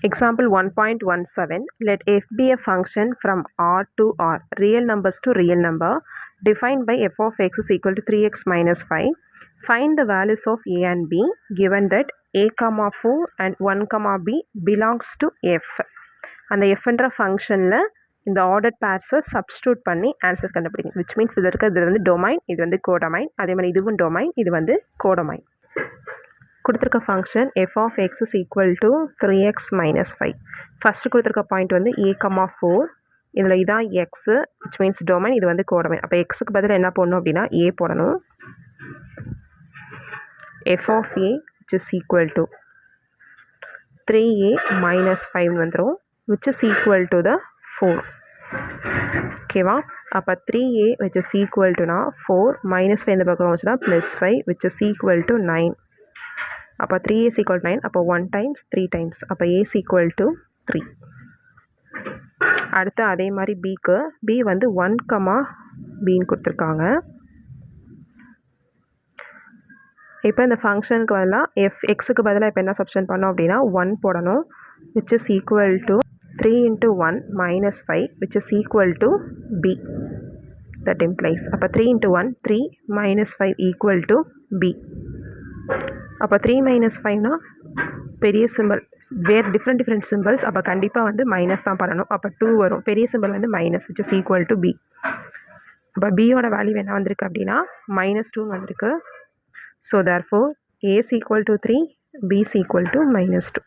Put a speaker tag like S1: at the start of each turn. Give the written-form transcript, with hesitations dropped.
S1: Example 1.17. Let f be a function from R to R, real numbers to real number, defined by f of x is equal to 3x minus 5. Find the values of a and b given that a comma 4 and 1 comma b belongs to f. அந்த fன்ற ஃபங்க்ஷனில் இந்த order பேர்ஸை substitute பண்ணி answer கண்டுபிடிக்கும். Which means இதில் இருக்கிறது வந்து domain, இது வந்து கோடமைன். அதே மாதிரி இதுவும் டொமைன், இது வந்து கோடமைன். கொடுத்துருக்க function f of x is equal to 3x minus 5. First கொடுத்துருக்க பாயிண்ட் வந்து a, 4. இதில் இதான் எக்ஸு, விச் மீன்ஸ் டொமைன், இது வந்து கோடமைன். அப்போ எக்ஸுக்கு பதில் என்ன போடணும் அப்படின்னா a போடணும். f of a which is equal to 3a minus 5 வந்துடும், which is equal to the 4. ஓகேவா? அப்போ 3a which is equal to 4 minus 5 இந்த பக்கம் வச்சுன்னா plus 5 which is equal to 9. அப்போ 3a is equal to 9. அப்போ 1 times 3 times. அப்போ a is equal to 3. அடுத்து அதே மாதிரி bக்கு b வந்து 1 கமா bன்னு கொடுத்துருக்காங்க. இப்போ இந்த ஃபங்க்ஷனுக்கு பதிலாக எக்ஸுக்கு பதிலாக இப்போ என்ன சப்ஸ்டியூட் பண்ணோம் அப்படின்னா 1 போடணும், which is equal to 3 into 1 minus 5 which is equal to b. That implies அப்போ 3 into 1 3 minus 5 equal to b. அப்போ 3 minus 5னா பெரிய சிம்பிள், வேறு டிஃப்ரெண்ட் சிம்பிள்ஸ். அப்போ கண்டிப்பாக வந்து மைனஸ் தான் பண்ணணும். அப்போ 2 வரும். பெரிய சிம்பிள் வந்து minus, which is equal to b. அப்போ பியோட வேல்யூ என்ன வந்திருக்கு அப்படின்னா -2 வந்திருக்கு. So therefore a is equal to 3, b is equal to -2.